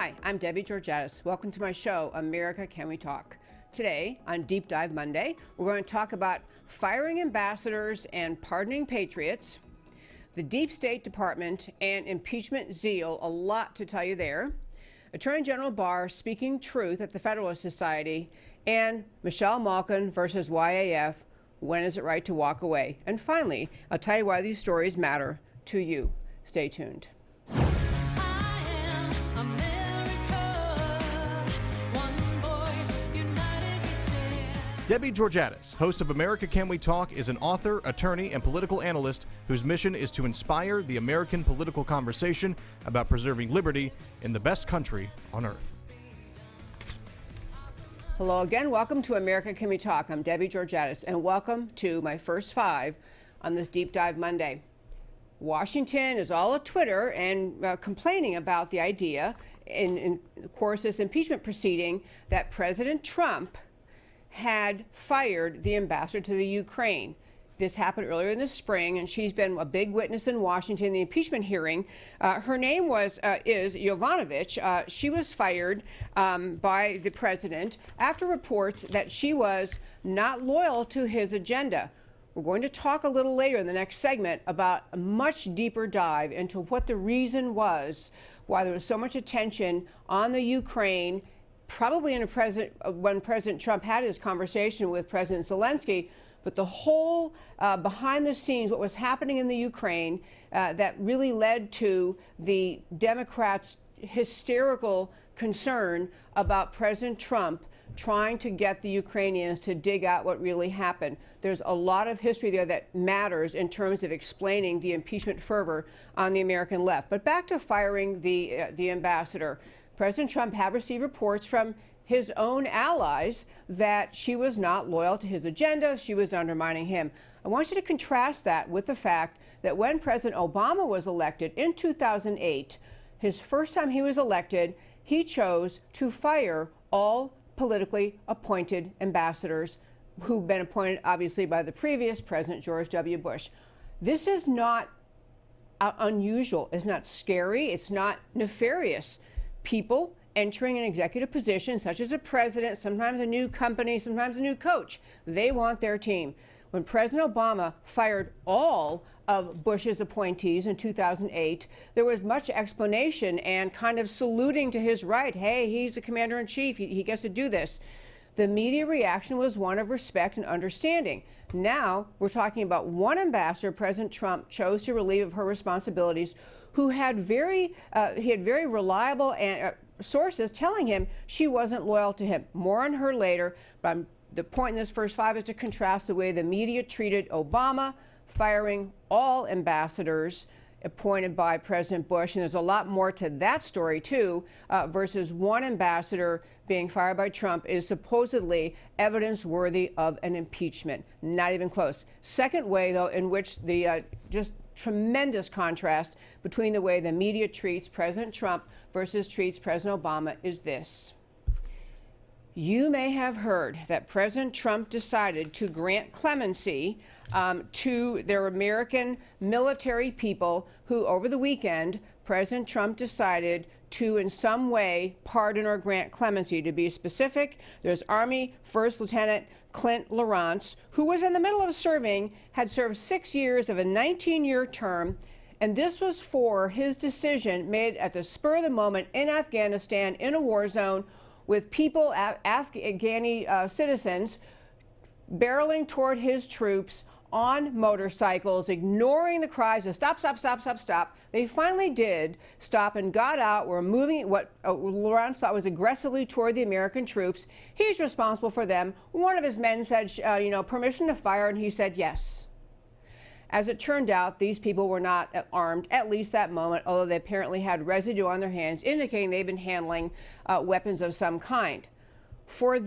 Hi, I'm Debbie Georgatos. Welcome to my show, America Can We Talk? Today, on Deep Dive Monday, we're going to talk about firing ambassadors and pardoning patriots, the Deep State Department, and impeachment zeal. A lot to tell you there. Attorney General Barr speaking truth at the Federalist Society, and Michelle Malkin versus YAF. When is it right to walk away? And finally, I'll tell you why these stories matter to you. Stay tuned. Debbie Georgatos, host of America Can We Talk, is an author, attorney, and political analyst whose mission is to inspire the American political conversation about preserving liberty in the best country on earth. Hello again. Welcome to America Can We Talk? I'm Debbie Georgatos, and welcome to my first five on this Deep Dive Monday. Washington is all at Twitter and complaining about the idea, in of course, this impeachment proceeding, that President Trump had fired the ambassador to the Ukraine. This happened earlier in the spring, and she's been a big witness in Washington in the impeachment hearing. Her name is Yovanovitch. She was fired by the president after reports that she was not loyal to his agenda. We're going to talk a little later in the next segment about a much deeper dive into what the reason was why there was so much attention on the Ukraine, probably when President Trump had his conversation with President Zelensky. But the whole behind the scenes, what was happening in the Ukraine, that really led to the Democrats' hysterical concern about President Trump trying to get the Ukrainians to dig out what really happened. There's a lot of history there that matters in terms of explaining the impeachment fervor on the American left. But back to firing the ambassador. President Trump had received reports from his own allies that she was not loyal to his agenda, she was undermining him. I want you to contrast that with the fact that when President Obama was elected in 2008, his first time he was elected, he chose to fire all politically appointed ambassadors who've been appointed, obviously, by the previous President George W. Bush. This is not unusual. It's not scary. It's not nefarious. People entering an executive position, such as a president, sometimes a new company, sometimes a new coach, they want their team. When President Obama fired all of Bush's appointees in 2008, there was much explanation and kind of saluting to his right. Hey, he's the commander-in-chief. He gets to do this. The media reaction was one of respect and understanding. Now we're talking about one ambassador President Trump chose to relieve of her responsibilities, who had very reliable sources telling him she wasn't loyal to him. More on her later, but the point in this first five is to contrast the way the media treated Obama firing all ambassadors appointed by President Bush, and there's a lot more to that story too, versus one ambassador being fired by Trump is supposedly evidence worthy of an impeachment. Not even close. Second way, though, in which the just tremendous contrast between the way the media treats President Trump versus treats President Obama is this. You may have heard that President Trump decided to grant clemency to their American military people who, over the weekend, President Trump decided to in some way pardon or grant clemency. To be specific, there's Army First Lieutenant Clint Lawrence, who was in the middle of had served 6 years of a 19-year term, and this was for his decision made at the spur of the moment in Afghanistan, in a war zone, with people, Afghani citizens, barreling toward his troops on motorcycles, ignoring the cries of stop, stop, stop, stop, stop. They finally did stop and got out, were moving what Lawrence thought was aggressively toward the American troops. He's responsible for them. One of his men said, permission to fire, and he said yes. As it turned out, these people were not armed, at least that moment, although they apparently had residue on their hands, indicating they've been handling weapons of some kind. For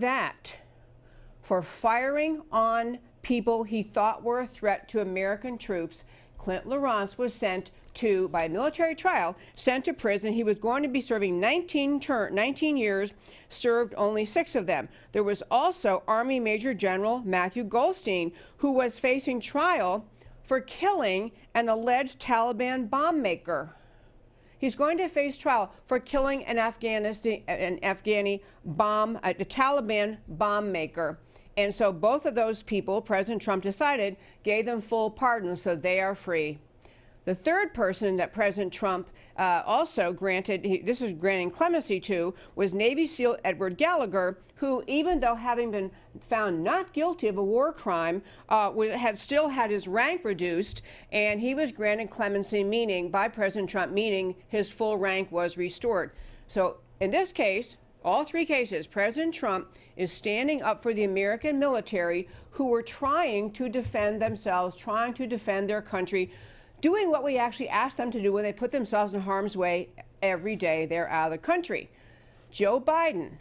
firing on people he thought were a threat to American troops, Clint Lawrence was sent to, by a military trial, sent to prison. He was going to be serving 19 years, served only 6 of them. There was also Army Major General Matthew Goldstein, who was facing trial for killing an alleged Taliban bomb maker. He's going to face trial for killing an Afghani bomb, a Taliban bomb maker. And so both of those people, President Trump decided, gave them full pardon, so they are free. The third person that President Trump also granted, this was granting clemency to, was Navy SEAL Edward Gallagher, who, even though having been found not guilty of a war crime, had still had his rank reduced, and he was granted clemency, meaning by President Trump, meaning his full rank was restored. So in this case, all three cases, President Trump is standing up for the American military who were trying to defend themselves, trying to defend their country, doing what we actually asked them to do when they put themselves in harm's way every day they're out of the country. Joe Biden,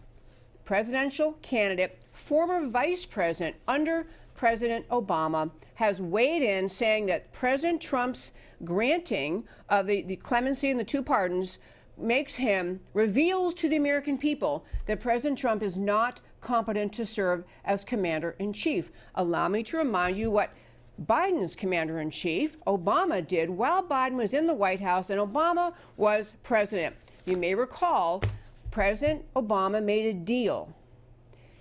presidential candidate, former vice president under President Obama, has weighed in saying that President Trump's granting of the clemency and the two pardons reveals to the American people that President Trump is not competent to serve as commander-in-chief. Allow me to remind you what Biden's commander-in-chief, Obama, did while Biden was in the White House and Obama was president. You may recall President Obama made a deal.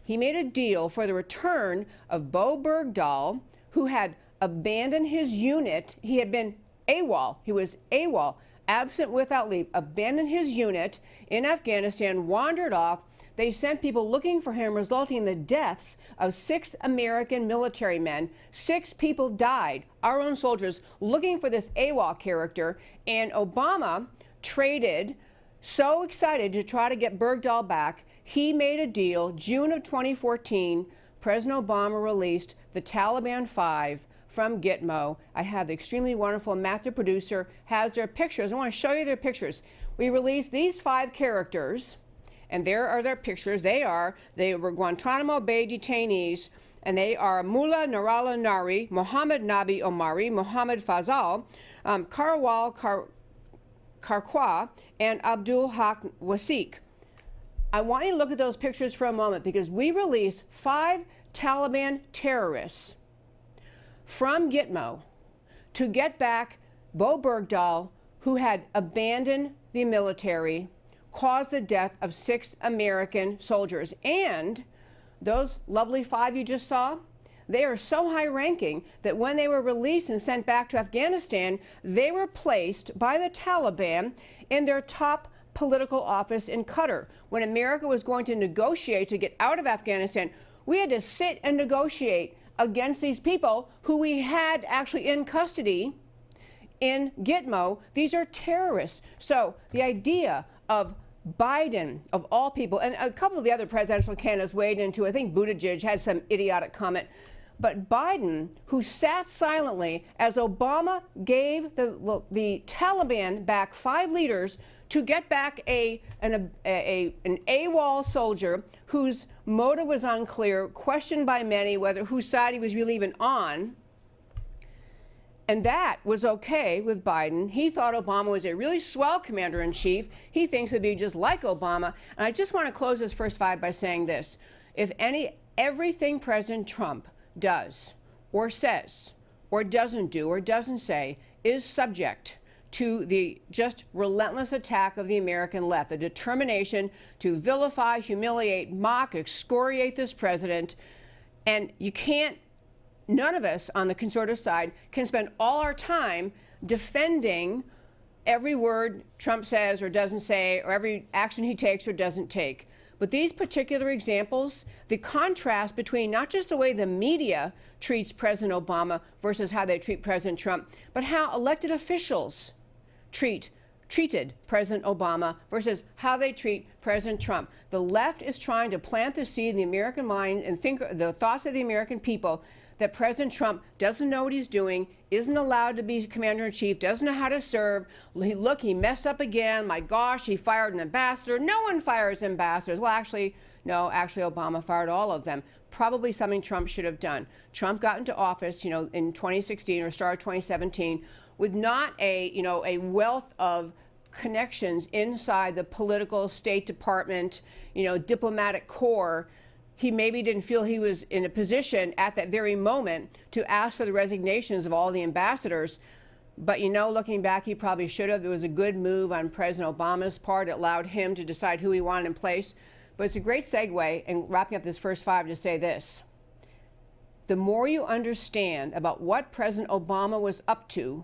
He made a deal for the return of Bo Bergdahl, who had abandoned his unit. He had been AWOL. He was AWOL, absent without leave, abandoned his unit in Afghanistan, wandered off. They sent people looking for him, resulting in the deaths of 6 American military men. 6 people died, our own soldiers, looking for this AWOL character. And Obama traded, so excited to try to get Bergdahl back, he made a deal. June of 2014, President Obama released the Taliban 5 from Gitmo. I have the extremely wonderful Matt, the producer, has their pictures. I want to show you their pictures. We released these 5 characters. And there are their pictures. They were Guantanamo Bay detainees, and they are Mullah Narala Nari, Mohammed Nabi Omari, Mohammed Fazal, Karwal Karkwa, and Abdul Haq Wasik. I want you to look at those pictures for a moment because we released 5 Taliban terrorists from Gitmo to get back Bo Bergdahl, who had abandoned the military, caused the death of 6 American soldiers. And those lovely 5 you just saw, they are so high-ranking that when they were released and sent back to Afghanistan, they were placed by the Taliban in their top political office in Qatar. When America was going to negotiate to get out of Afghanistan, we had to sit and negotiate against these people who we had actually in custody in Gitmo. These are terrorists. So the idea of Biden, of all people, and a couple of the other presidential candidates weighed into, I think Buttigieg had some idiotic comment, but Biden, who sat silently as Obama gave the Taliban back 5 leaders to get back an AWOL soldier whose motive was unclear, questioned by many whose side he was really even on. And that was okay with Biden. He thought Obama was a really swell commander-in-chief. He thinks it'd be just like Obama. And I just want to close this first 5 by saying this. If everything President Trump does or says or doesn't do or doesn't say is subject to the just relentless attack of the American left, the determination to vilify, humiliate, mock, excoriate this president, and you can't, none of us on the conservative side can spend all our time defending every word Trump says or doesn't say, or every action he takes or doesn't take. But these particular examples, the contrast between not just the way the media treats President Obama versus how they treat President Trump, but how elected officials treated President Obama versus how they treat President Trump. The left is trying to plant the seed in the American mind and think the thoughts of the American people that President Trump doesn't know what he's doing, isn't allowed to be commander-in-chief, doesn't know how to serve. Look, he messed up again. My gosh, he fired an ambassador. No one fires ambassadors. Well, actually, no, Obama fired all of them. Probably something Trump should have done. Trump got into office, in 2016 or start of 2017 with not a wealth of connections inside the political State Department, diplomatic corps. He maybe didn't feel he was in a position at that very moment to ask for the resignations of all the ambassadors. But looking back, he probably should have. It was a good move on President Obama's part. It allowed him to decide who he wanted in place. But it's a great segue, and wrapping up this first five, to say this. The more you understand about what President Obama was up to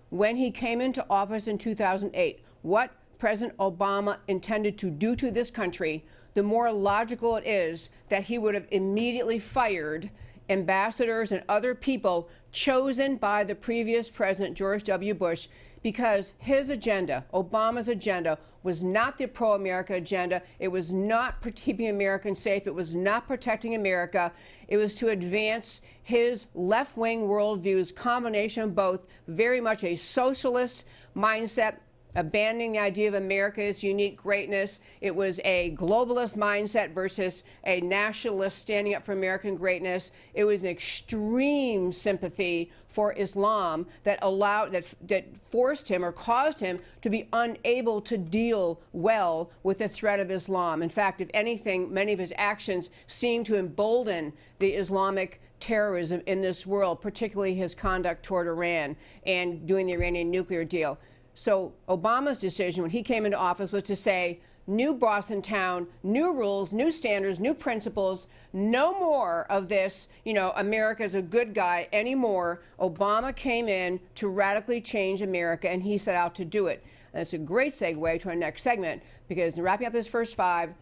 when he came into office in 2008, what President Obama intended to do to this country, the more logical it is that he would have immediately fired ambassadors and other people chosen by the previous president, George W. Bush, because his agenda, Obama's agenda, was not the pro-America agenda. It was not keeping Americans safe. It was not protecting America. It was to advance his left-wing worldviews, combination of both, very much a socialist mindset, abandoning the idea of America's unique greatness. It was a globalist mindset versus a nationalist standing up for American greatness. It was an extreme sympathy for Islam that forced him or caused him to be unable to deal well with the threat of Islam. In fact, if anything, many of his actions seem to embolden the Islamic terrorism in this world, particularly his conduct toward Iran and doing the Iranian nuclear deal. So Obama's decision when he came into office was to say, new boss in town, new rules, new standards, new principles, no more of this, America's a good guy anymore. Obama came in to radically change America, and he set out to do it. And it's a great segue to our next segment, because in wrapping up this first five,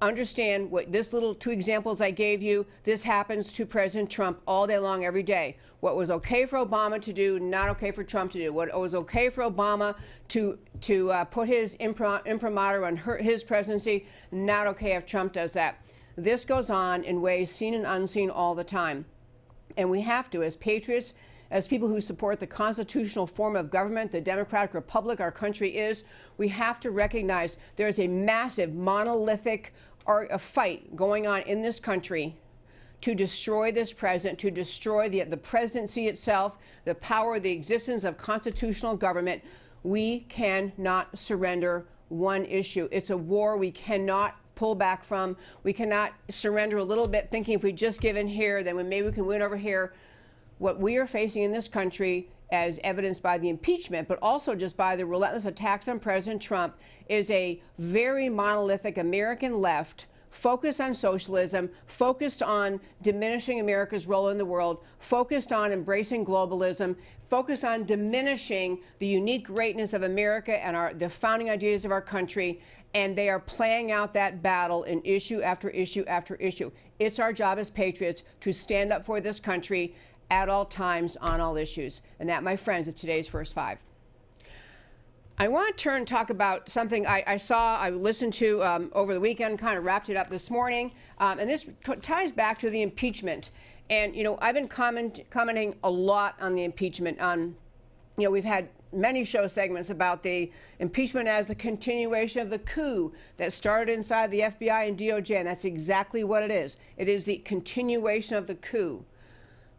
understand what this little two examples I gave you, this happens to President Trump all day long, every day. What was okay for Obama to do, not okay for Trump to do. What was okay for Obama to put his imprimatur on his presidency, not okay if Trump does that. This goes on in ways seen and unseen all the time. And we have to, as patriots, as people who support the constitutional form of government, the democratic republic our country is, we have to recognize there is a massive, monolithic fight going on in this country to destroy this president, to destroy the presidency itself, the power, the existence of constitutional government. We cannot surrender one issue. It's a war we cannot pull back from. We cannot surrender a little bit thinking if we just give in here, then maybe we can win over here. What we are facing in this country, as evidenced by the impeachment, but also just by the relentless attacks on President Trump, is a very monolithic American left focused on socialism, focused on diminishing America's role in the world, focused on embracing globalism, focused on diminishing the unique greatness of America and the founding ideas of our country. And they are playing out that battle in issue after issue after issue. It's our job as patriots to stand up for this country at all times on all issues. And that, my friends, is today's First Five. I want to turn and talk about something I listened to over the weekend, kind of wrapped it up this morning. And this ties back to the impeachment. And, I've been commenting a lot on the impeachment. We've had many show segments about the impeachment as a continuation of the coup that started inside the FBI and DOJ. And that's exactly what it is. It is the continuation of the coup.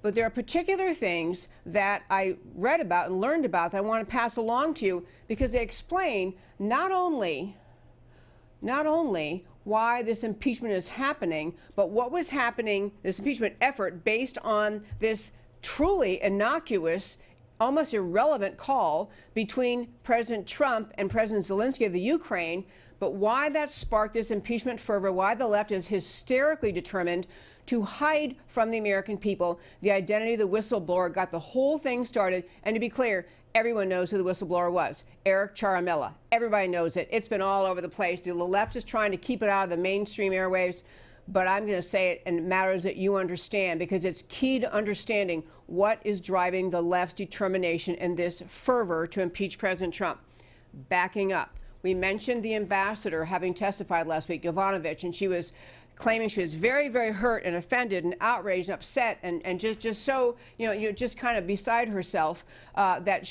But there are particular things that I read about and learned about that I want to pass along to you, because they explain not only why this impeachment is happening, but what was happening, this impeachment effort, based on this truly innocuous, almost irrelevant call between President Trump and President Zelensky of the Ukraine, but why that sparked this impeachment fervor, why the left is hysterically determined to hide from the American people the identity of the whistleblower, got the whole thing started. And to be clear, everyone knows who the whistleblower was, Eric Ciaramella. Everybody knows it. It's been all over the place. The left is trying to keep it out of the mainstream airwaves, but I'm going to say it, and it matters that you understand, because it's key to understanding what is driving the left's determination and this fervor to impeach President Trump. Backing up, we mentioned the ambassador having testified last week, Yovanovitch, and she was claiming she was very, very hurt and offended and outraged and upset and just so, just kind of beside herself, that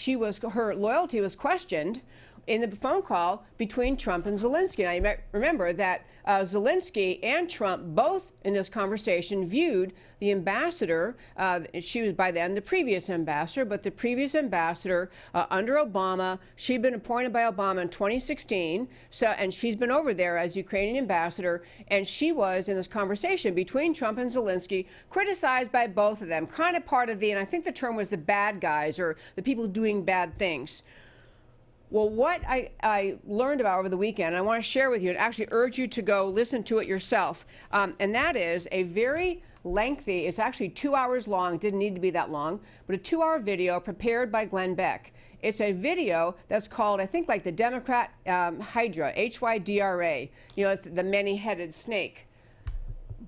her loyalty was questioned in the phone call between Trump and Zelensky. Now, you might remember that Zelensky and Trump both in this conversation viewed the ambassador, she was by then the previous ambassador, but the previous ambassador under Obama, she'd been appointed by Obama in 2016, and she's been over there as Ukrainian ambassador, and she was in this conversation between Trump and Zelensky criticized by both of them, kind of part of the, and I think the term was the bad guys or the people doing bad things. Well, what I learned about over the weekend, I want to share with you and actually urge you to go listen to it yourself, and that is a very lengthy, it's actually 2 hours long, didn't need to be that long, but a 2-hour video prepared by Glenn Beck. It's a video that's called, I think, like the Democrat Hydra, Hydra. You know, it's the many-headed snake.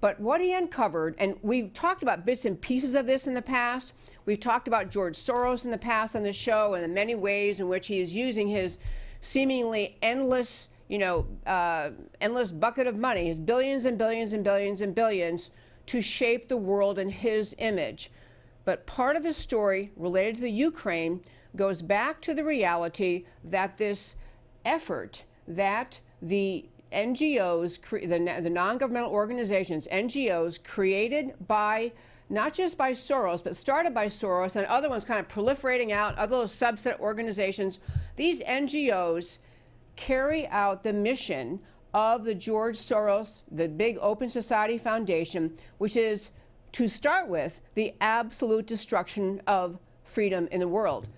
But what he uncovered, and we've talked about bits and pieces of this in the past. We've talked about George Soros in the past on the show and the many ways in which he is using his seemingly endless, endless bucket of money, his billions and billions and billions and billions, to shape the world in his image. But part of the story related to the Ukraine goes back to the reality that this effort that the NGOs, the non-governmental organizations, NGOs created by, not just by Soros, but started by Soros and other ones kind of proliferating out, other little subset organizations, these NGOs carry out the mission of the George Soros, the big Open Society Foundation, which is, to start with, the absolute destruction of freedom in the world.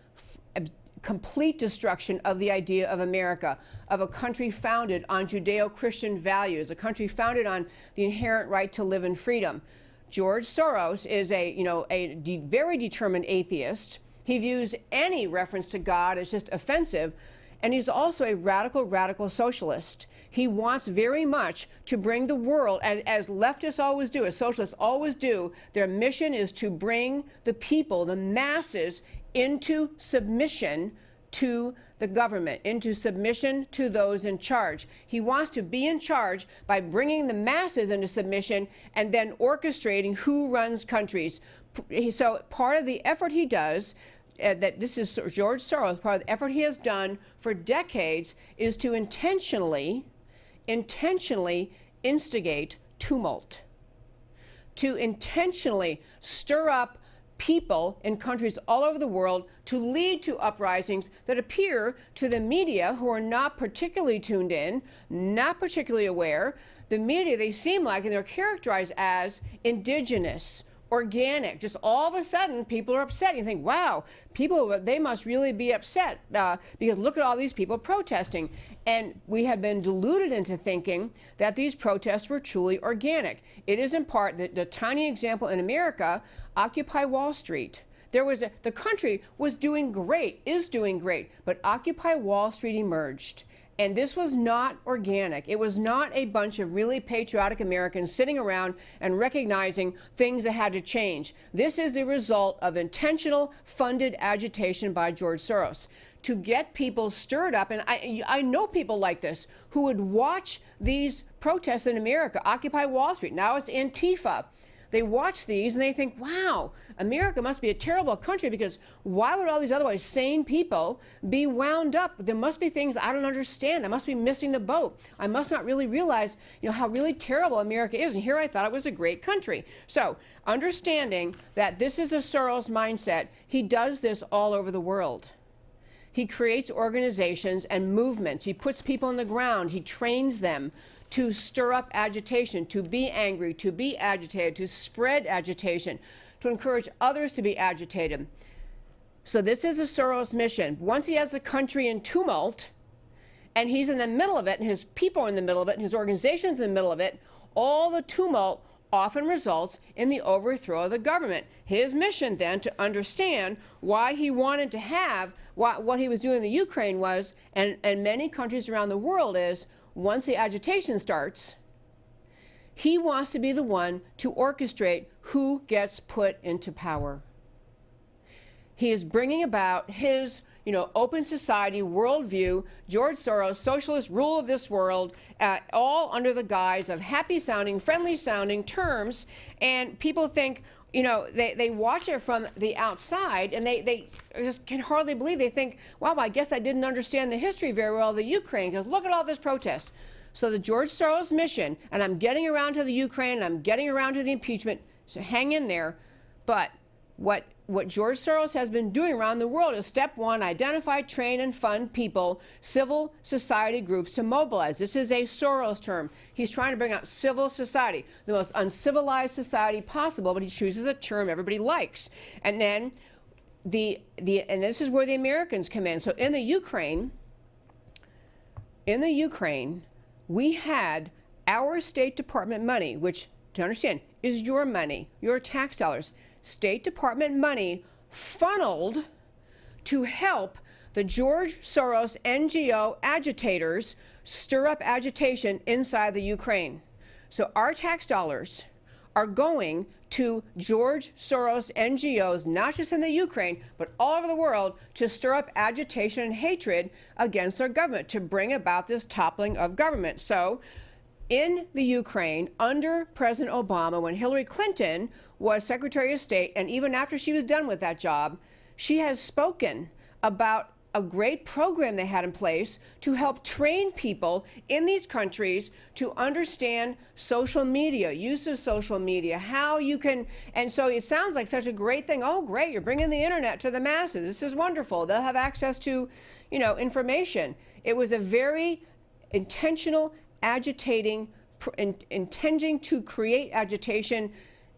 Complete destruction of the idea of America, of a country founded on Judeo-Christian values, a country founded on the inherent right to live in freedom. George Soros is a very determined atheist. He views any reference to God as just offensive, and he's also a radical socialist. He wants very much to bring the world, as leftists always do, as socialists always do, their mission is to bring the people, the masses, into submission to the government, into submission to those in charge. He wants to be in charge by bringing the masses into submission and then orchestrating who runs countries. So part of the effort he does, that this is George Soros, part of the effort he has done for decades is to intentionally instigate tumult, to intentionally stir up people in countries all over the world to lead to uprisings that appear to the media, who are not particularly tuned in, not particularly aware. The media, they seem like, and they're characterized as indigenous, organic. Just all of a sudden, people are upset. You think, wow, people, they must really be upset because look at all these people protesting. And we have been deluded into thinking that these protests were truly organic. It is in part the tiny example in America, Occupy Wall Street. The country was doing great, is doing great, but Occupy Wall Street emerged. And this was not organic. It was not a bunch of really patriotic Americans sitting around and recognizing things that had to change. This is the result of intentional, funded agitation by George Soros to get people stirred up. And I know people like this who would watch these protests in America, Occupy Wall Street. Now it's Antifa. They watch these and they think, wow, America must be a terrible country, because why would all these otherwise sane people be wound up? There must be things I don't understand. I must be missing the boat. I must not really realize, how really terrible America is. And here I thought it was a great country. So understanding that this is a Soros mindset, he does this all over the world. He creates organizations and movements. He puts people on the ground. He trains them to stir up agitation, to be angry, to be agitated, to spread agitation, to encourage others to be agitated. So this is a Soros mission. Once he has the country in tumult, and he's in the middle of it, and his people are in the middle of it, and his organization's in the middle of it, all the tumult often results in the overthrow of the government. His mission then to understand why he wanted to have what he was doing in the Ukraine was, and many countries around the world is, once the agitation starts, he wants to be the one to orchestrate who gets put into power. He is bringing about his, open society worldview, George Soros, socialist rule of this world, all under the guise of happy-sounding, friendly-sounding terms. And people think, they watch it from the outside, and they just can hardly believe. They think, wow, I guess I didn't understand the history very well of the Ukraine, because look at all this protest. So the George Soros mission, and I'm getting around to the Ukraine, and I'm getting around to the impeachment, so hang in there. But what George Soros has been doing around the world is step one, identify, train, and fund people, civil society groups to mobilize. This is a Soros term. He's trying to bring out civil society, the most uncivilized society possible, but he chooses a term everybody likes. And then and this is where the Americans come in. So in the Ukraine, we had our State Department money, which, to understand, is your money, your tax dollars. State Department money funneled to help the George Soros NGO agitators stir up agitation inside the Ukraine. So our tax dollars are going to George Soros NGOs, not just in the Ukraine, but all over the world, to stir up agitation and hatred against our government, to bring about this toppling of government. So in the Ukraine, under President Obama, when Hillary Clinton was Secretary of State, and even after she was done with that job, she has spoken about a great program they had in place to help train people in these countries to understand social media, use of social media, how you can, and so it sounds like such a great thing. Oh, great, you're bringing the internet to the masses. This is wonderful. They'll have access to, information. It was a very intentional, agitating, intending to create agitation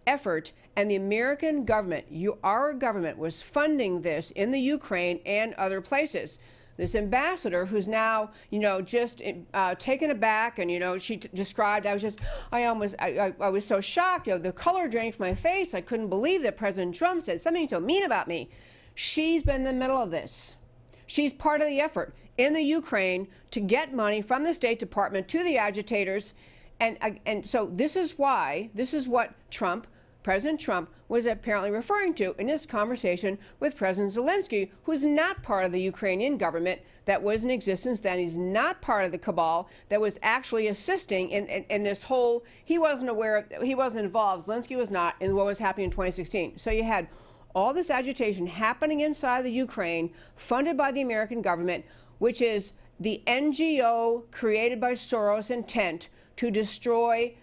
effort, and the American government, our government, was funding this in the Ukraine and other places. This ambassador, who's now, just taken aback, and she described, I was so shocked, the color drained from my face. I couldn't believe that President Trump said something so mean about me. She's been in the middle of this. She's part of the effort in the Ukraine to get money from the State Department to the agitators. And so this is what President Trump was apparently referring to in his conversation with President Zelensky, who's not part of the Ukrainian government that was in existence then. He's not part of the cabal that was actually assisting in this whole, he wasn't involved, Zelensky was not, in what was happening in 2016. So you had all this agitation happening inside the Ukraine, funded by the American government, which is the NGO created by Soros' intent to destroy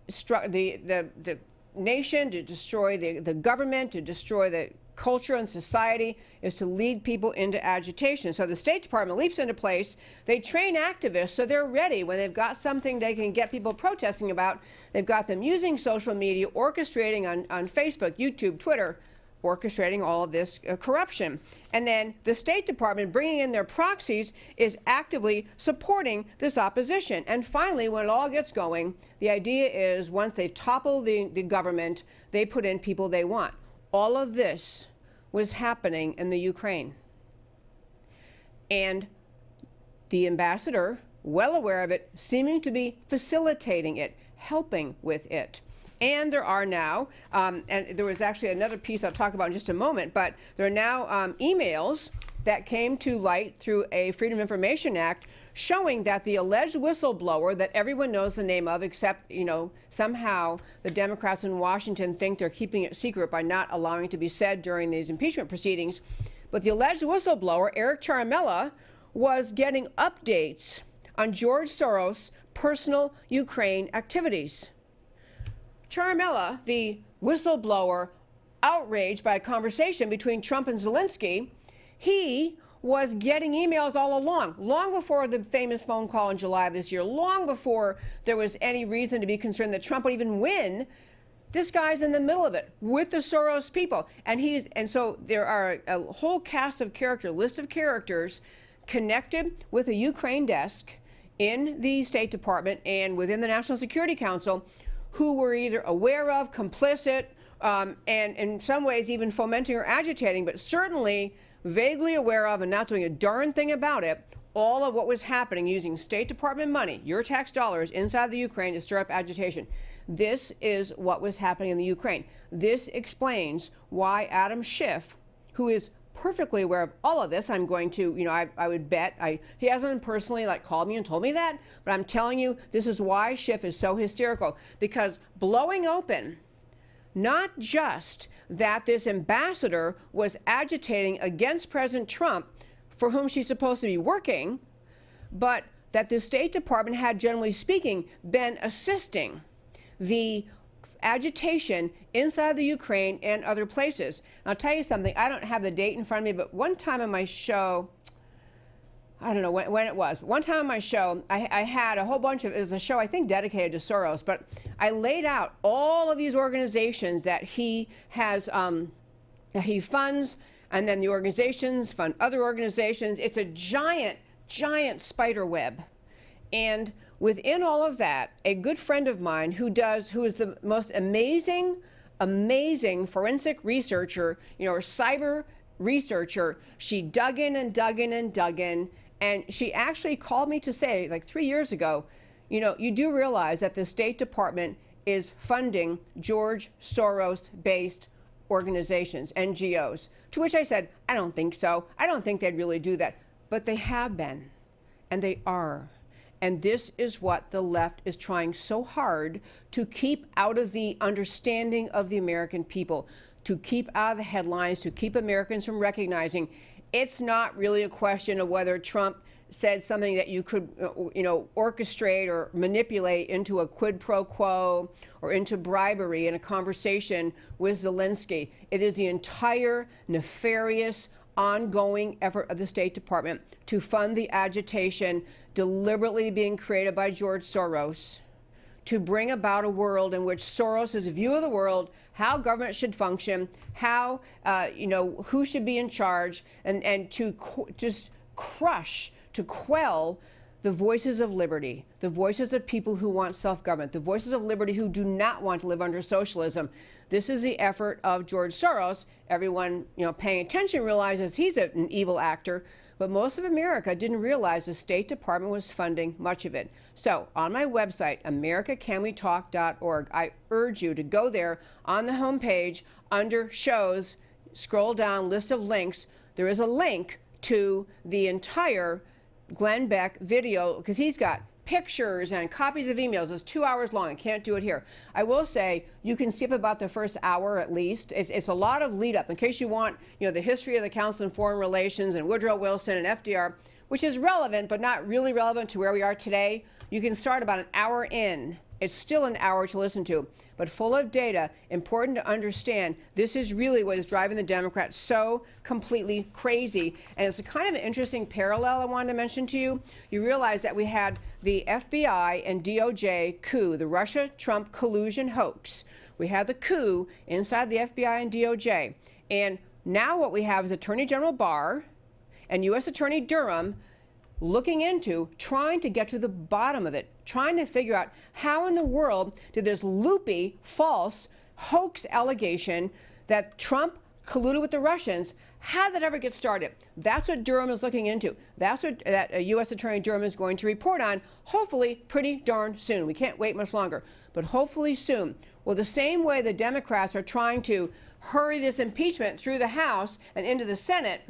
the nation, to destroy the government, to destroy the culture and society, is to lead people into agitation. So the State Department leaps into place. They train activists so they're ready when they've got something they can get people protesting about. They've got them using social media, orchestrating on Facebook, YouTube, Twitter, orchestrating all of this corruption. And then the State Department, bringing in their proxies, is actively supporting this opposition. And finally, when it all gets going, the idea is once they've toppled the government, they put in people they want. All of this was happening in the Ukraine. And the ambassador, well aware of it, seeming to be facilitating it, helping with it. And there are now, and there was actually another piece I'll talk about in just a moment, but there are now emails that came to light through a Freedom of Information Act showing that the alleged whistleblower that everyone knows the name of, except, somehow the Democrats in Washington think they're keeping it secret by not allowing it to be said during these impeachment proceedings. But the alleged whistleblower, Eric Ciaramella, was getting updates on George Soros' personal Ukraine activities. Ciaramella, the whistleblower, outraged by a conversation between Trump and Zelensky, he was getting emails all along, long before the famous phone call in July of this year, long before there was any reason to be concerned that Trump would even win. This guy's in the middle of it with the Soros people. And so there are a whole cast of list of characters connected with a Ukraine desk in the State Department and within the National Security Council who were either aware of, complicit, and in some ways even fomenting or agitating, but certainly vaguely aware of and not doing a darn thing about it, all of what was happening using State Department money, your tax dollars, inside the Ukraine to stir up agitation. This is what was happening in the Ukraine. This explains why Adam Schiff, who is perfectly aware of all of this, I'm going to, I would bet, he hasn't personally called me and told me that, but I'm telling you, this is why Schiff is so hysterical, because blowing open not just that this ambassador was agitating against President Trump, for whom she's supposed to be working, but that the State Department had, generally speaking, been assisting the agitation inside the Ukraine and other places. And I'll tell you something, I don't have the date in front of me, but one time on my show, I don't know when it was, but one time on my show, I had a whole bunch of, it was a show I think dedicated to Soros, but I laid out all of these organizations that he has, that he funds, and then the organizations fund other organizations. It's a giant, giant spider web. And within all of that, a good friend of mine who is the most amazing forensic researcher, or cyber researcher, she dug in and dug in and dug in. And she actually called me to say, like 3 years ago, you do realize that the State Department is funding George Soros-based organizations, NGOs. To which I said, I don't think so. I don't think they'd really do that. But they have been, and they are. And this is what the left is trying so hard to keep out of the understanding of the American people, to keep out of the headlines, to keep Americans from recognizing it's not really a question of whether Trump said something that you could, orchestrate or manipulate into a quid pro quo or into bribery in a conversation with Zelensky. It is the entire nefarious, ongoing effort of the State Department to fund the agitation deliberately being created by George Soros to bring about a world in which Soros' view of the world, how government should function, how, who should be in charge, and to just crush, to quell the voices of liberty, the voices of people who want self-government, the voices of liberty who do not want to live under socialism. This is the effort of George Soros. Everyone, paying attention realizes he's an evil actor, but most of America didn't realize the State Department was funding much of it. So on my website, americacanwetalk.org, I urge you to go there on the homepage under shows, scroll down, list of links. There is a link to the entire Glenn Beck video, because he's got pictures and copies of emails. It's 2 hours long. I can't do it here. I will say you can skip about the first hour at least. It's a lot of lead up in case you want, the history of the Council on Foreign Relations and Woodrow Wilson and FDR, which is relevant but not really relevant to where we are today. You can start about an hour in. It's still an hour to listen to, but full of data, important to understand. This is really what is driving the Democrats so completely crazy. And it's a kind of an interesting parallel I wanted to mention to you. You realize that we had the FBI and DOJ coup, the Russia-Trump collusion hoax. We had the coup inside the FBI and DOJ. And now what we have is Attorney General Barr and U.S. Attorney Durham looking into, trying to get to the bottom of it, trying to figure out how in the world did this loopy, false, hoax allegation that Trump colluded with the Russians, how did that ever get started? That's what Durham is looking into. That's what U.S. Attorney Durham is going to report on, hopefully pretty darn soon. We can't wait much longer, but hopefully soon. Well, the same way the Democrats are trying to hurry this impeachment through the House and into the Senate,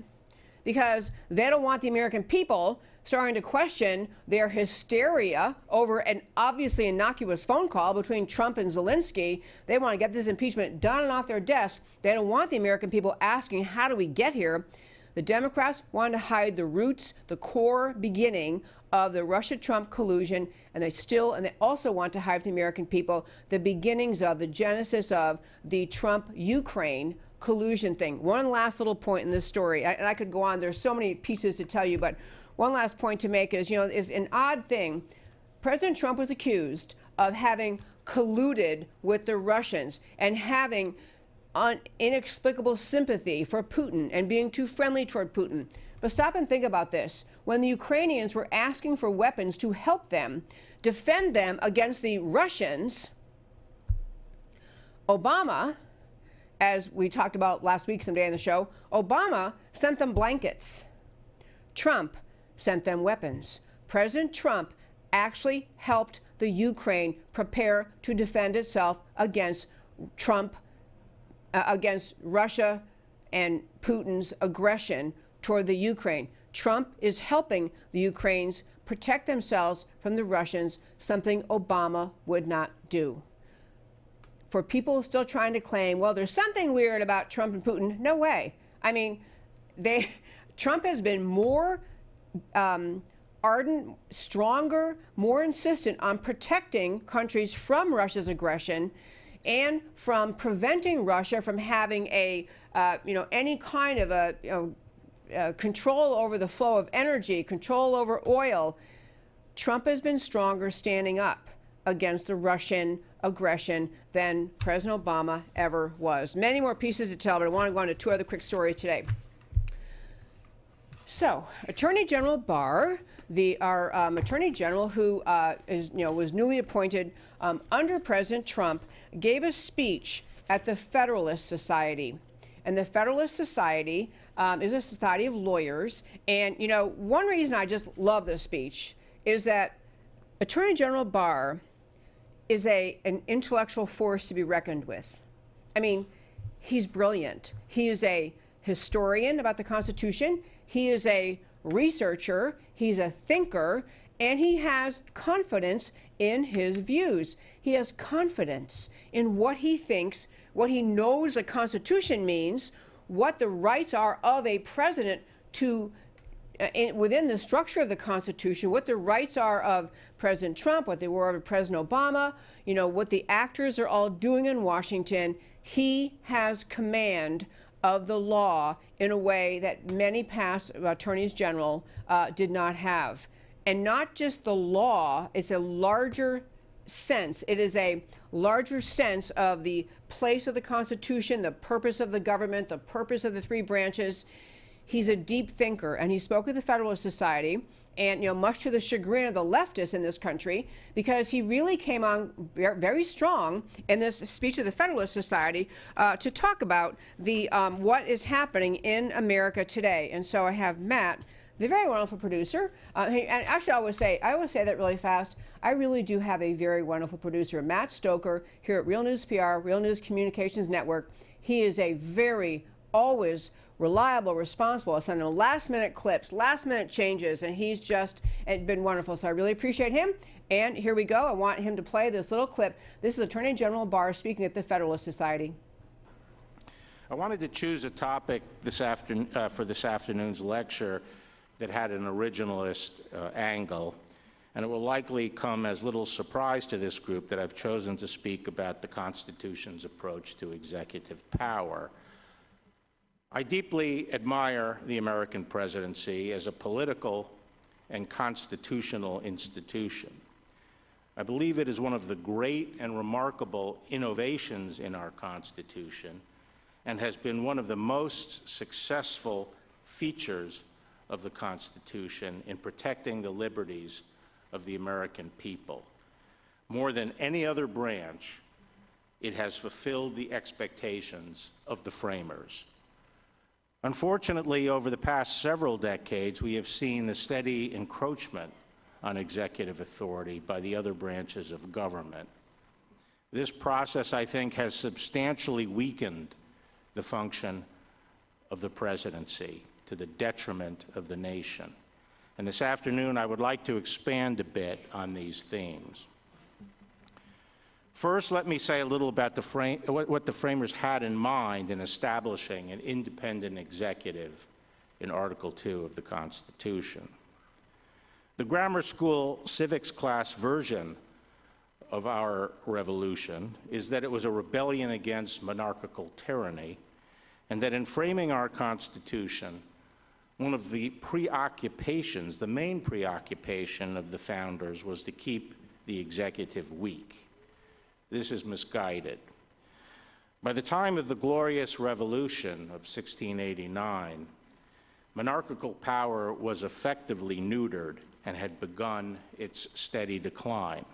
because they don't want the American people starting to question their hysteria over an obviously innocuous phone call between Trump and Zelensky. They want to get this impeachment done and off their desk. They don't want the American people asking, how do we get here? The Democrats want to hide the roots, the core beginning of the Russia-Trump collusion, and they also want to hide from the American people the beginnings of, the genesis of the Trump-Ukraine collusion thing. One last little point in this story, and I could go on. There's so many pieces to tell you, but one last point to make is, is an odd thing. President Trump was accused of having colluded with the Russians and having inexplicable sympathy for Putin and being too friendly toward Putin. But stop and think about this. When the Ukrainians were asking for weapons to help them defend them against the Russians, Obama, as we talked about last week someday on the show, Obama sent them blankets. Trump sent them weapons. President Trump actually helped the Ukraine prepare to defend itself against against Russia and Putin's aggression toward the Ukraine. Trump is helping the Ukrainians protect themselves from the Russians, something Obama would not do. for people still trying to claim, well, there's something weird about Trump and Putin. No way. I mean, Trump has been more ardent, stronger, more insistent on protecting countries from Russia's aggression and from preventing Russia from having a, any kind of control over the flow of energy, control over oil. Trump has been stronger standing up against the Russian aggression than President Obama ever was. Many more pieces to tell, but I want to go on to two other quick stories today. So, Attorney General Barr, our Attorney General who was newly appointed under President Trump, gave a speech at the Federalist Society. And the Federalist Society is a society of lawyers. And, one reason I just love this speech is that Attorney General Barr is an intellectual force to be reckoned with. I mean, he's brilliant. He is a historian about the Constitution. He is a researcher. He's a thinker. And he has confidence in his views. He has confidence in what he thinks, what he knows the Constitution means, what the rights are of a president to within the structure of the Constitution, what the rights are of President Trump, what they were of President Obama, what the actors are all doing in Washington. He has command of the law in a way that many past attorneys general did not have. And not just the law, it's a larger sense. It is a larger sense of the place of the Constitution, the purpose of the government, the purpose of the three branches. He's a deep thinker, and he spoke at the Federalist Society, and much to the chagrin of the leftists in this country, because he really came on very strong in this speech of the Federalist Society to talk about the what is happening in America today. And so I have Matt, the very wonderful producer, and actually I always say that really fast. I really do have a very wonderful producer, Matt Stoker, here at Real News PR, Real News Communications Network. He is a very always reliable, responsible. I send him last-minute clips, last-minute changes, and he's just been wonderful. So I really appreciate him. And here we go. I want him to play this little clip. This is Attorney General Barr speaking at the Federalist Society. I wanted to choose a topic for this afternoon's lecture that had an originalist angle, and it will likely come as little surprise to this group that I've chosen to speak about the Constitution's approach to executive power. I deeply admire the American presidency as a political and constitutional institution. I believe it is one of the great and remarkable innovations in our Constitution and has been one of the most successful features of the Constitution in protecting the liberties of the American people. More than any other branch, it has fulfilled the expectations of the framers. Unfortunately, over the past several decades, we have seen the steady encroachment on executive authority by the other branches of government. This process, I think, has substantially weakened the function of the presidency to the detriment of the nation. And this afternoon, I would like to expand a bit on these themes. First, let me say a little about what the framers had in mind in establishing an independent executive in Article 2 of the Constitution. The grammar school civics class version of our revolution is that it was a rebellion against monarchical tyranny, and that in framing our Constitution, one of the preoccupations, the main preoccupation of the founders, was to keep the executive weak. This is misguided. By the time of the Glorious Revolution of 1689, monarchical power was effectively neutered and had begun its steady decline.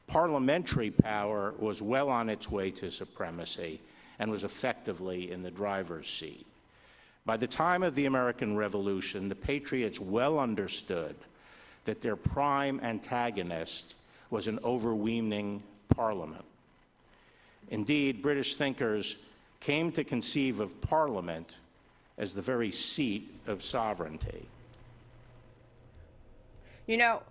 Parliamentary power was well on its way to supremacy and was effectively in the driver's seat. By the time of the American Revolution, the Patriots well understood that their prime antagonist was an overweening Parliament. Indeed, British thinkers came to conceive of Parliament as the very seat of sovereignty. You know,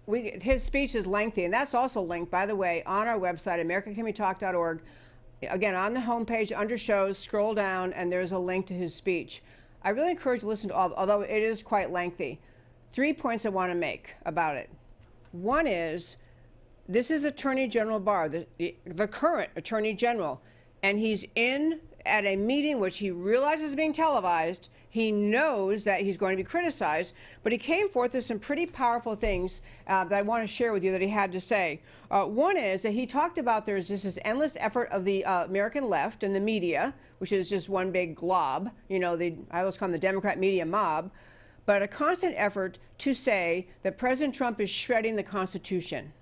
his speech is lengthy, and that's also linked, by the way, on our website, AmericanCanWeTalk.org. Again, on the homepage, under shows, scroll down, and there's a link to his speech. I really encourage you to listen to all, although it is quite lengthy. 3 points I want to make about it. One is, this is Attorney General Barr, the current Attorney General, and he's in at a meeting which he realizes is being televised. He knows that he's going to be criticized, but he came forth with some pretty powerful things that I want to share with you that he had to say. One is that he talked about there's just this endless effort of the American left and the media, which is just one big glob. You know, I always call them the Democrat media mob, but a constant effort to say that President Trump is shredding the Constitution.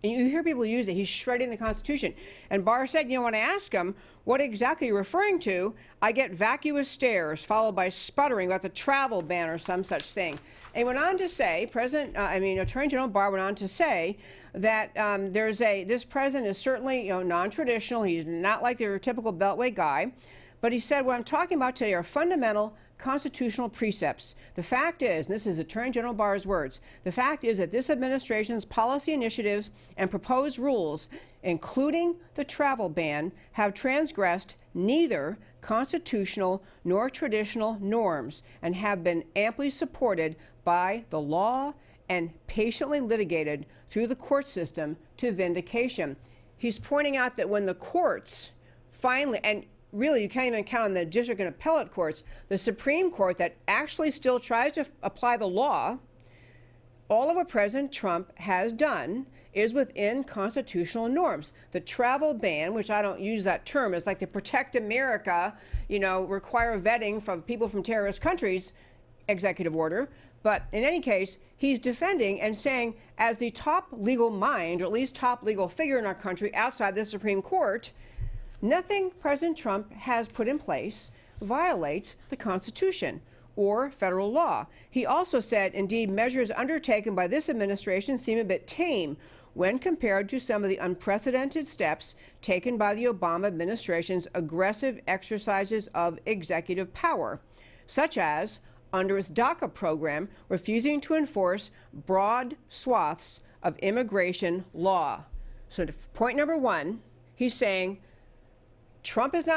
And you hear people use it. He's shredding the Constitution. And Barr said, you know, when I ask him what exactly you're referring to, I get vacuous stares followed by sputtering about the travel ban or some such thing. And he went on to say, Attorney General Barr went on to say that this president is certainly, you know, non-traditional. He's not like your typical Beltway guy. But he said, what I'm talking about today are fundamental constitutional precepts. The fact is, and this is Attorney General Barr's words, the fact is that this administration's policy initiatives and proposed rules, including the travel ban, have transgressed neither constitutional nor traditional norms and have been amply supported by the law and patiently litigated through the court system to vindication. He's pointing out that when the courts finally, and really, you can't even count on the district and appellate courts, the Supreme Court that actually still tries to apply the law, all of what President Trump has done is within constitutional norms. The travel ban, which I don't use that term, is like the Protect America, you know, require vetting from people from terrorist countries executive order. But in any case, he's defending and saying, as the top legal mind, or at least top legal figure in our country outside the Supreme Court, nothing President Trump has put in place violates the Constitution or federal law. He also said, indeed, measures undertaken by this administration seem a bit tame when compared to some of the unprecedented steps taken by the Obama administration's aggressive exercises of executive power, such as, under its DACA program, refusing to enforce broad swaths of immigration law. So point number one, he's saying, President Trump is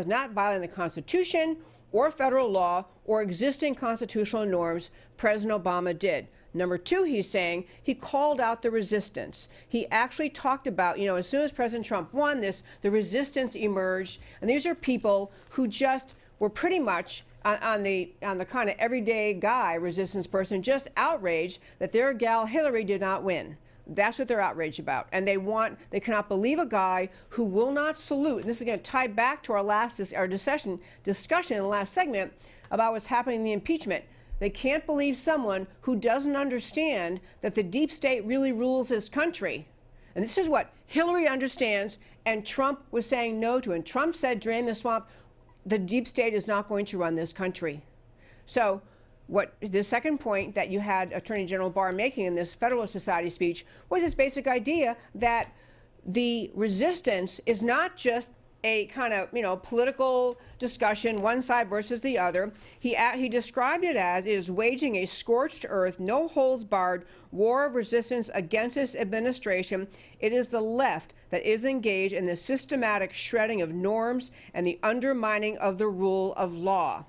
not violating the Constitution or federal law or existing constitutional norms. President Obama did. Number two, he's saying he called out the resistance. He actually talked about, you know, as soon as President Trump won this, the resistance emerged. And these are people who just were pretty much on the kind of everyday guy resistance person, just outraged that their gal Hillary did not win. That's what they're outraged about. And they cannot believe a guy who will not salute. And this is going to tie back to our discussion in the last segment about what's happening in the impeachment. They can't believe someone who doesn't understand that the deep state really rules this country. And this is what Hillary understands, and Trump was saying no to. And Trump said, drain the swamp, the deep state is not going to run this country. So the second point that you had Attorney General Barr making in this Federalist Society speech was this basic idea that the resistance is not just a kind of, you know, political discussion, one side versus the other. He described it as is waging a scorched earth, no holds barred war of resistance against this administration. It is the left that is engaged in the systematic shredding of norms and the undermining of the rule of law.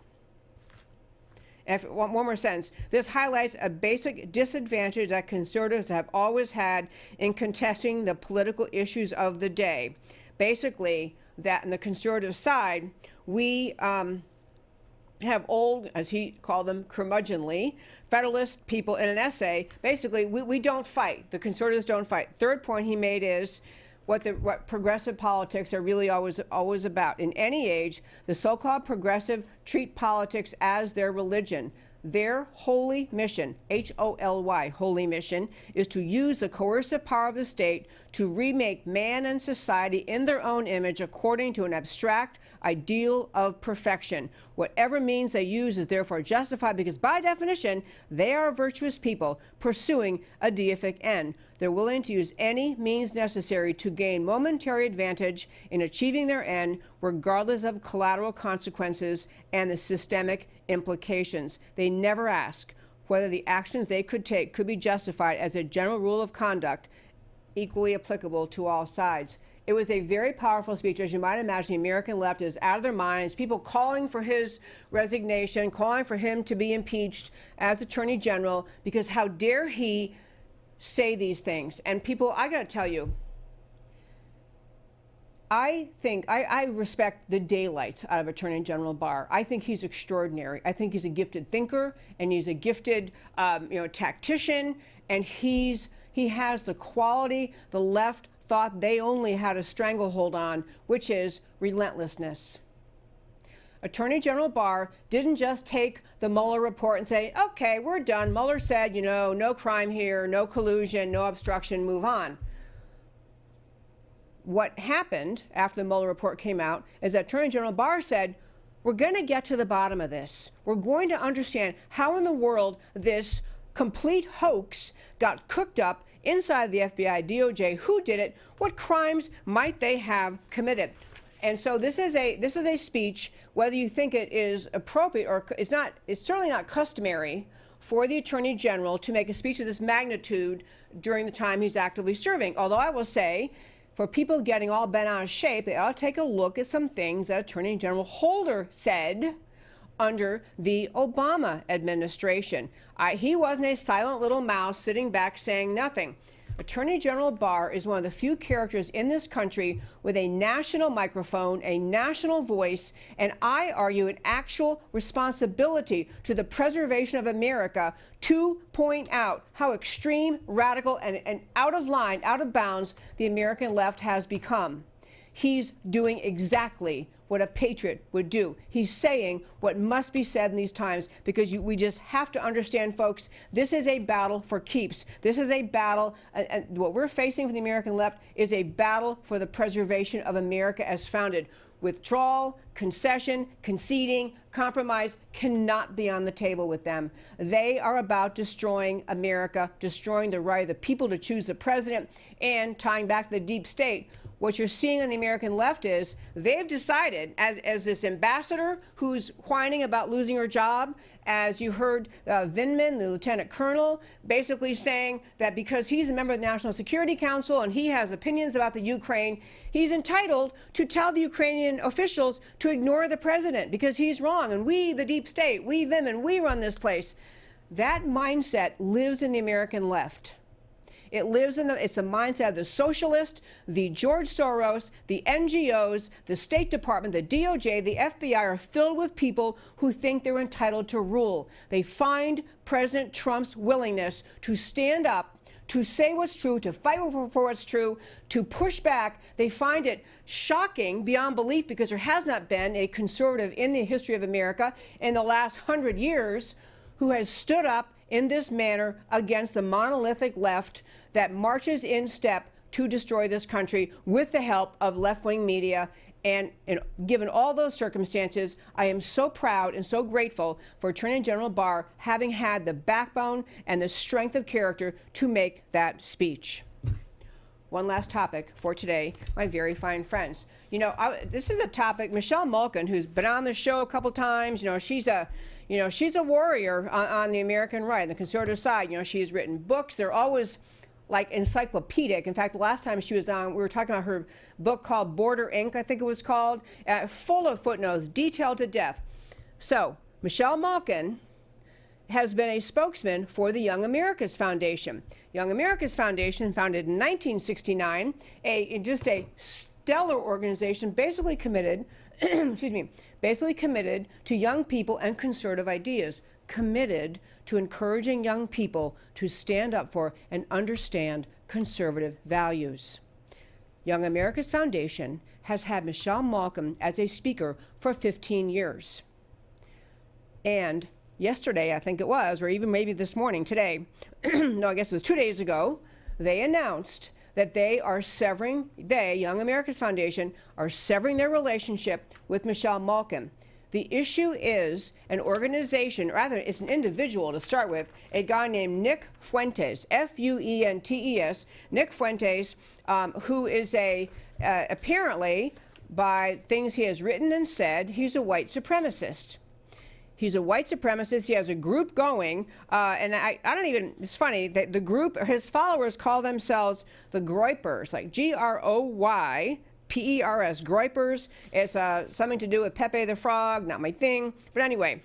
And one more sentence. This highlights a basic disadvantage that conservatives have always had in contesting the political issues of the day. Basically, that on the conservative side, we have old, as he called them, curmudgeonly Federalist people in an essay. Basically, we don't fight. The conservatives don't fight. Third point he made is what progressive politics are really always about. In any age, the so-called progressive treat politics as their religion. Their holy mission, H-O-L-Y, holy mission, is to use the coercive power of the state to remake man and society in their own image according to an abstract ideal of perfection. Whatever means they use is therefore justified because by definition, they are virtuous people pursuing a deific end. They're willing to use any means necessary to gain momentary advantage in achieving their end, regardless of collateral consequences and the systemic implications. They never ask whether the actions they could take could be justified as a general rule of conduct equally applicable to all sides. It was a very powerful speech. As you might imagine, the American left is out of their minds. People calling for his resignation, calling for him to be impeached as Attorney General, because how dare he say these things? And people, I got to tell you, I think I respect the daylights out of Attorney General Barr. I think he's extraordinary. I think he's a gifted thinker, and he's a gifted, tactician, and he has the quality the left thought they only had a stranglehold on, which is relentlessness. Attorney General Barr didn't just take the Mueller report and say, okay, we're done. Mueller said, no crime here, no collusion, no obstruction, move on. What happened after the Mueller report came out is that Attorney General Barr said, we're going to get to the bottom of this. We're going to understand how in the world this complete hoax got cooked up inside the FBI, DOJ, who did it, what crimes might they have committed. And so this is a speech, whether you think it is appropriate or it's certainly not customary for the Attorney General to make a speech of this magnitude during the time he's actively serving. Although I will say, for people getting all bent out of shape, they ought to take a look at some things that Attorney General Holder said under the Obama administration. He wasn't a silent little mouse sitting back saying nothing. Attorney General Barr is one of the few characters in this country with a national microphone, a national voice, and I argue an actual responsibility to the preservation of America to point out how extreme, radical, and out of line, out of bounds the American left has become. He's doing exactly what a patriot would do. He's saying what must be said in these times, because we just have to understand, folks, this is a battle for keeps. This is a battle, and what we're facing from the American left is a battle for the preservation of America as founded. Withdrawal, concession, conceding, compromise cannot be on the table with them. They are about destroying America, destroying the right of the people to choose the president, and tying back to the deep state. What you're seeing on the American left is they've decided, as this ambassador who's whining about losing her job, as you heard Vindman, the lieutenant colonel, basically saying that because he's a member of the National Security Council and he has opinions about the Ukraine, he's entitled to tell the Ukrainian officials to ignore the president because he's wrong. And we, the deep state, we, them, and we run this place. That mindset lives in the American left. It lives in it's the mindset of the socialist, the George Soros, the NGOs, the State Department, the DOJ, the FBI are filled with people who think they're entitled to rule. They find President Trump's willingness to stand up, to say what's true, to fight for what's true, to push back. They find it shocking beyond belief because there has not been a conservative in the history of America in the last 100 years who has stood up in this manner against the monolithic left that marches in step to destroy this country with the help of left-wing media. And given all those circumstances, I am so proud and so grateful for Attorney General Barr having had the backbone and the strength of character to make that speech. One last topic for today, my very fine friends. This is a topic, Michelle Malkin, who's been on the show a couple times, she's a warrior on the American right, the conservative side. She's written books. They're always like encyclopedic. In fact, the last time she was on, we were talking about her book called Border Inc., I think it was called, full of footnotes, detailed to death. So Michelle Malkin has been a spokesman for the Young America's Foundation. Young America's Foundation, founded in 1969, just a stellar organization, basically committed, basically committed to young people and conservative ideas, committed to encouraging young people to stand up for and understand conservative values. Young America's Foundation has had Michelle Malkin as a speaker for 15 years. And yesterday, I think it was, or even maybe this morning, today, no, I guess it was 2 days ago, they announced that Young America's Foundation, are severing their relationship with Michelle Malkin. The issue is an organization, rather it's an individual to start with, a guy named Nick Fuentes, F-U-E-N-T-E-S, Nick Fuentes, who is apparently, by things he has written and said, he's a white supremacist. He's a white supremacist. He has a group going, and I don't even, it's funny, that the group, his followers call themselves the Groypers, like Groypers, Groypers. It's something to do with Pepe the Frog, not my thing. But anyway,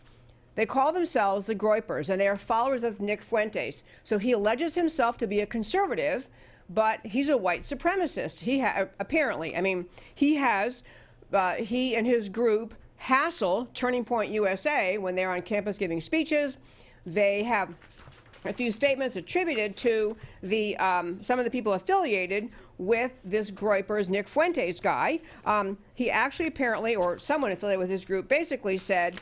they call themselves the Groypers, and they are followers of Nick Fuentes. So he alleges himself to be a conservative, but he's a white supremacist. Apparently, I mean, he has, he and his group hassle Turning Point USA when they're on campus giving speeches. They have a few statements attributed to the some of the people affiliated with this Groypers Nick Fuentes guy. He actually apparently, or someone affiliated with his group, basically said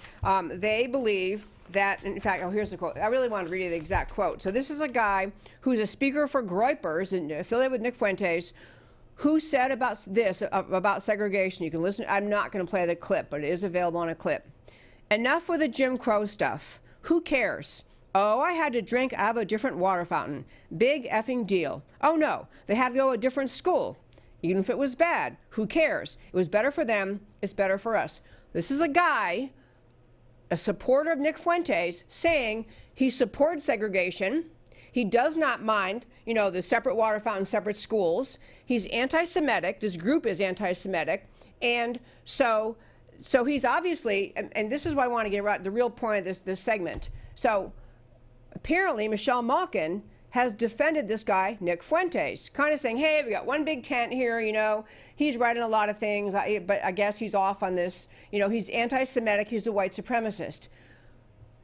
they believe that, in fact, oh, here's the quote. I really want to read you the exact quote. So this is a guy who's a speaker for Groypers and affiliated with Nick Fuentes, who said about this, about segregation. You can listen. I'm not going to play the clip, but it is available on a clip. Enough with the Jim Crow stuff. Who cares? Oh, I had to drink out of a different water fountain. Big effing deal. Oh, no, they had to go to a different school. Even if it was bad, who cares? It was better for them. It's better for us. This is a guy, a supporter of Nick Fuentes, saying he supports segregation. He does not mind, you know, the separate water fountain, separate schools. He's anti-Semitic. This group is anti-Semitic. And so he's obviously, and this is what I want to get right, the real point of this segment. So apparently Michelle Malkin has defended this guy, Nick Fuentes, kind of saying, hey, we got one big tent here, you know, he's right in a lot of things, but I guess he's off on this, you know, he's anti-Semitic, he's a white supremacist.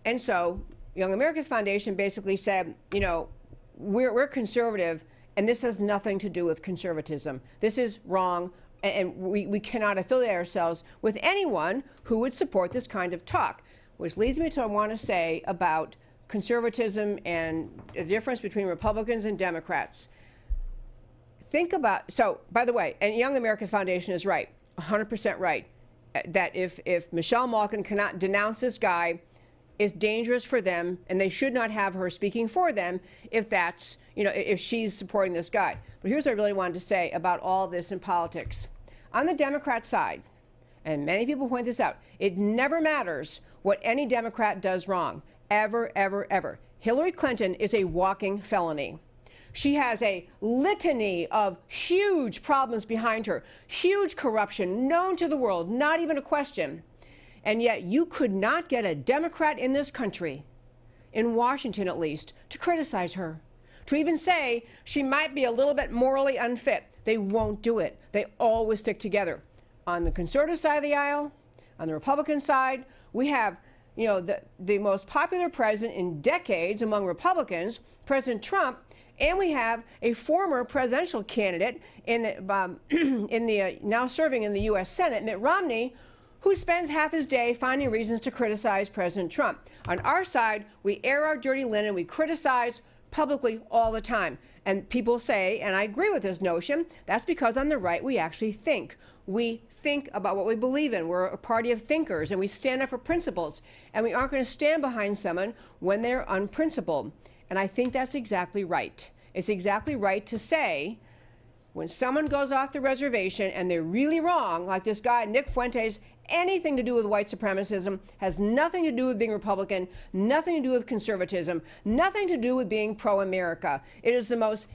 And so Young America's Foundation basically said, you know, we're conservative, and this has nothing to do with conservatism. This is wrong, and we cannot affiliate ourselves with anyone who would support this kind of talk, which leads me to what I want to say about conservatism and the difference between Republicans and Democrats. Think about, so, by the way, and Young America's Foundation is right, 100% right, that if Michelle Malkin cannot denounce this guy, is dangerous for them, and they should not have her speaking for them if that's, you know, if she's supporting this guy. But here's what I really wanted to say about all this in politics. On the Democrat side, and many people point this out, it never matters what any Democrat does wrong, ever, ever, ever. Hillary Clinton is a walking felony. She has a litany of huge problems behind her, huge corruption known to the world, not even a question. And yet you could not get a Democrat in this country, in Washington at least, to criticize her, to even say she might be a little bit morally unfit. They won't do it. They always stick together. On the conservative side of the aisle, on the Republican side, we have, you know, the most popular president in decades among Republicans, President Trump, and we have a former presidential candidate in the now serving in the U.S. Senate, Mitt Romney, who spends half his day finding reasons to criticize President Trump. On our side, we air our dirty linen, we criticize publicly all the time. And people say, and I agree with this notion, that's because on the right we actually think. We think about what we believe in. We're a party of thinkers, and we stand up for principles. And we aren't going to stand behind someone when they're unprincipled. And I think that's exactly right. It's exactly right to say, when someone goes off the reservation and they're really wrong, like this guy, Nick Fuentes, anything to do with white supremacism, has nothing to do with being Republican, nothing to do with conservatism, nothing to do with being pro-America. It is the most,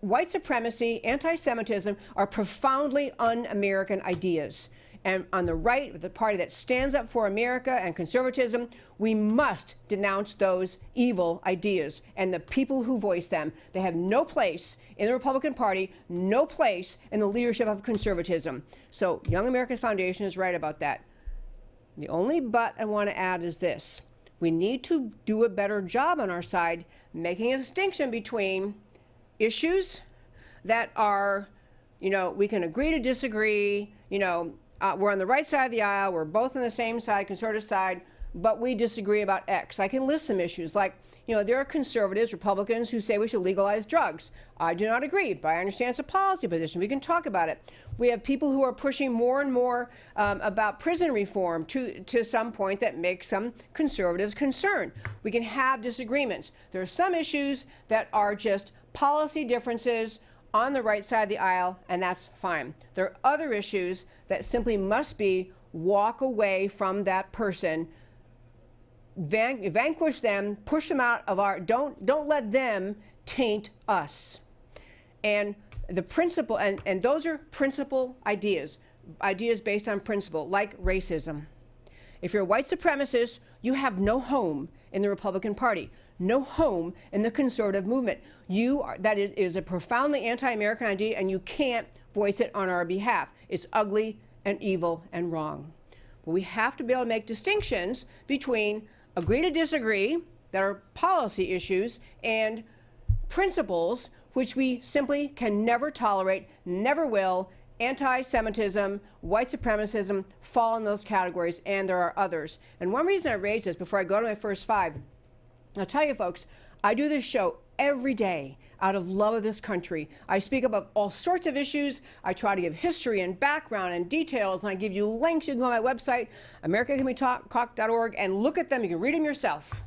white supremacy, anti-Semitism are profoundly un-American ideas. And on the right, the party that stands up for America and conservatism, we must denounce those evil ideas and the people who voice them. They have no place in the Republican Party, no place in the leadership of conservatism. So Young America's Foundation is right about that. The only but I want to add is this. We need to do a better job on our side making a distinction between issues that are, you know, we can agree to disagree, you know, we're on the right side of the aisle, we're both on the same side, conservative side, but we disagree about X. I can list some issues like, you know, there are conservatives, Republicans, who say we should legalize drugs. I do not agree, but I understand it's a policy position. We can talk about it. We have people who are pushing more and more about prison reform to some point that makes some conservatives concerned. We can have disagreements. There are some issues that are just policy differences on the right side of the aisle, and that's fine. There are other issues that simply must be walk away from that person vanquish them, push them out of our, don't let them taint us. And the principle, and those are principle ideas based on principle, like racism. If you're a white supremacist, you have no home in the Republican Party, no home in the conservative movement. That is a profoundly anti-American idea, and you can't voice it on our behalf. It's ugly and evil and wrong. But we have to be able to make distinctions between agree to disagree, that are policy issues, and principles, which we simply can never tolerate, never will. Anti-Semitism, white supremacism fall in those categories, and there are others. And one reason I raise this before I go to my first five, I'll tell you folks, I do this show every day out of love of this country. I speak about all sorts of issues. I try to give history and background and details, and I give you links. You can go on my website, americacanwetalk.org, and look at them. You can read them yourself.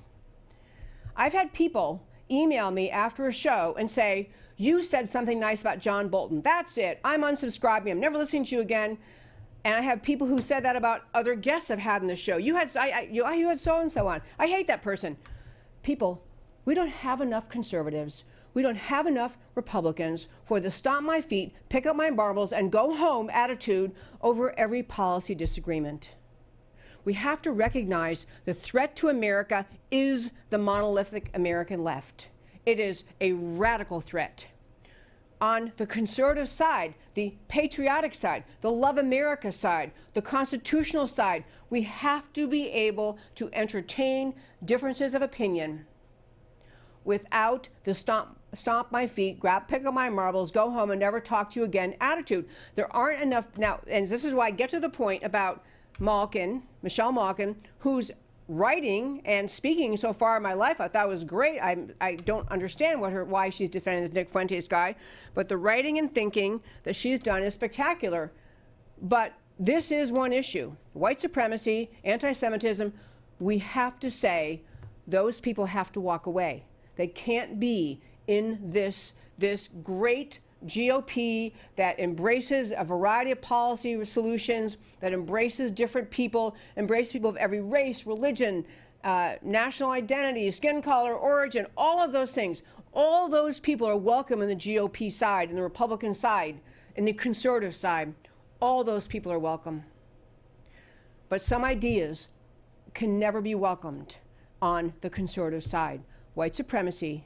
I've had people email me after a show and say, you said something nice about John Bolton. That's it. I'm unsubscribing. I'm never listening to you again. And I have people who said that about other guests I've had in the show. You had so-and-so on. I hate that person. People, we don't have enough conservatives. We don't have enough Republicans for the stomp my feet, pick up my marbles, and go home attitude over every policy disagreement. We have to recognize the threat to America is the monolithic American left. It is a radical threat. On the conservative side, the patriotic side, the love America side, the constitutional side, we have to be able to entertain differences of opinion without the stomp my feet, pick up my marbles, go home and never talk to you again attitude. There aren't enough now, and this is why I get to the point about Malkin, Michelle Malkin, who's writing and speaking so far in my life. I thought was great. I don't understand why she's defending this Nick Fuentes guy, but the writing and thinking that she's done is spectacular. But this is one issue. White supremacy, anti-Semitism, we have to say those people have to walk away. They can't be in this great GOP that embraces a variety of policy solutions, that embraces different people, embraces people of every race, religion, national identity, skin color, origin, all of those things. All those people are welcome in the GOP side, in the Republican side, in the conservative side. All those people are welcome. But some ideas can never be welcomed on the conservative side. White supremacy,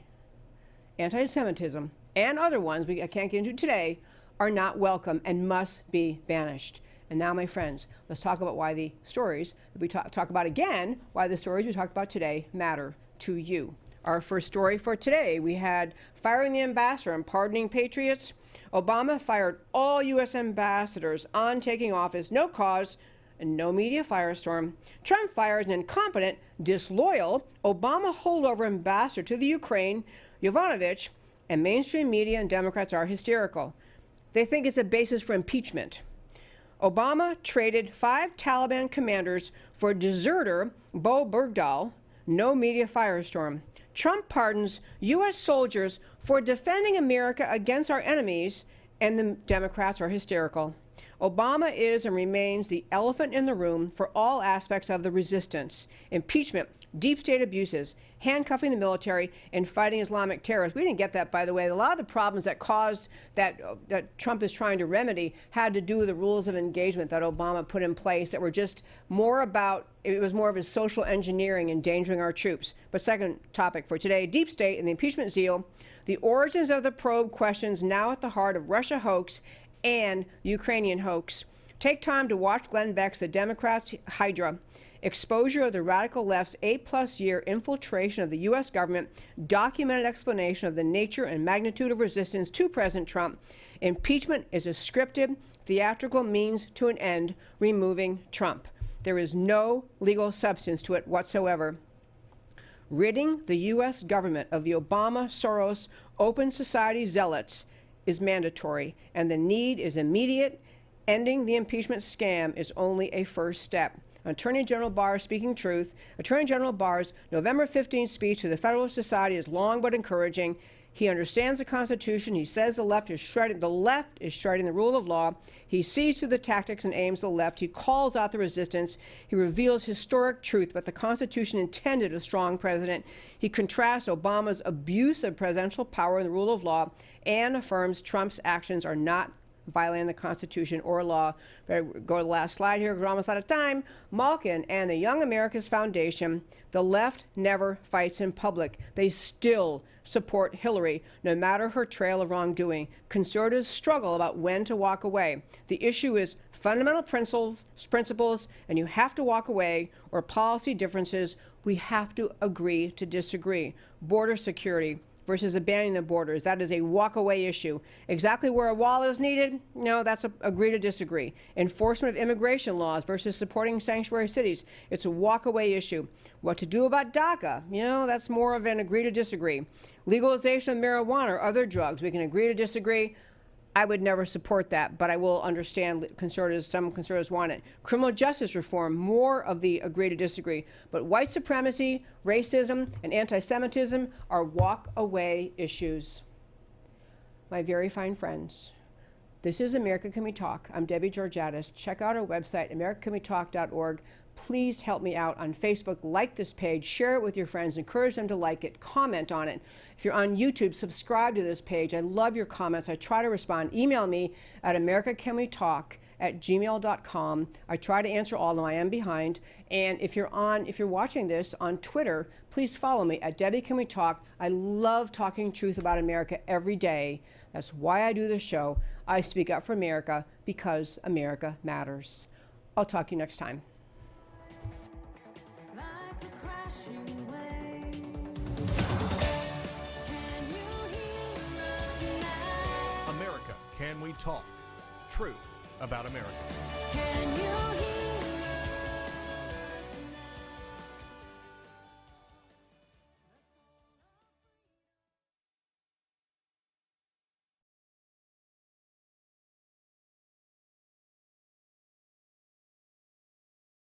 anti-Semitism, and other ones I can't get into today are not welcome and must be banished. And now, my friends, let's talk about why the stories that we talk about again, why the stories we talked about today matter to you. Our first story for today, we had firing the ambassador and pardoning patriots. Obama fired all U.S. ambassadors on taking office, no cause, and no media firestorm. Trump fires an incompetent, disloyal Obama holdover ambassador to the Ukraine, Yovanovitch, and mainstream media and Democrats are hysterical. They think it's a basis for impeachment. Obama traded 5 Taliban commanders for deserter Bo Bergdahl, no media firestorm. Trump pardons U.S. soldiers for defending America against our enemies, and the Democrats are hysterical. Obama is and remains the elephant in the room for all aspects of the resistance. Impeachment, deep state abuses, handcuffing the military, and fighting Islamic terrorists. We didn't get that, by the way. A lot of the problems that caused that Trump is trying to remedy had to do with the rules of engagement that Obama put in place that were just more about, it was more of his social engineering, endangering our troops. But second topic for today, deep state and the impeachment zeal, the origins of the probe questions now at the heart of Russia hoax and Ukrainian hoax. Take time to watch Glenn Beck's The Democrats' Hydra. Exposure of the radical left's 8+ year infiltration of the U.S. government, documented explanation of the nature and magnitude of resistance to President Trump. Impeachment is a scripted, theatrical means to an end, removing Trump. There is no legal substance to it whatsoever. Ridding the U.S. government of the Obama, Soros, open society zealots is mandatory, and the need is immediate. Ending the impeachment scam is only a first step. Attorney General Barr speaking truth. Attorney General Barr's November 15th speech to the Federalist Society is long but encouraging. He understands the Constitution. He says the left is shredding the rule of law. He sees through the tactics and aims of the left. He calls out the resistance. He reveals historic truth, but the Constitution intended a strong president. He contrasts Obama's abuse of presidential power and the rule of law and affirms Trump's actions are not violating the Constitution or law. Better go to the last slide here because we're almost out of time. Malkin and the Young America's Foundation, the left never fights in public. They still support Hillary, no matter her trail of wrongdoing. Conservatives struggle about when to walk away. The issue is fundamental principles, and you have to walk away, or policy differences. We have to agree to disagree. Border security versus abandoning the borders. That is a walk-away issue. Exactly where a wall is needed? No, that's a agree to disagree. Enforcement of immigration laws versus supporting sanctuary cities. It's a walk-away issue. What to do about DACA? That's more of an agree to disagree. Legalization of marijuana or other drugs. We can agree to disagree. I would never support that, but I will understand some conservatives want it. Criminal justice reform, more of the agree to disagree. But white supremacy, racism, and anti-Semitism are walk-away issues. My very fine friends, this is America Can We Talk. I'm Debbie Georgatos. Check out our website, americacanwetalk.org. Please help me out on Facebook. Like this page, share it with your friends, encourage them to like it, comment on it. If you're on YouTube, subscribe to this page. I love your comments. I try to respond. Email me at americacanwetalk@gmail.com. I try to answer all of them. I am behind. And if you're watching this on Twitter, please follow me at Debbie Can We Talk. I love talking truth about America every day. That's why I do this show. I speak up for America because America matters. I'll talk to you next time. America, can we talk? Truth about America. Can you hear?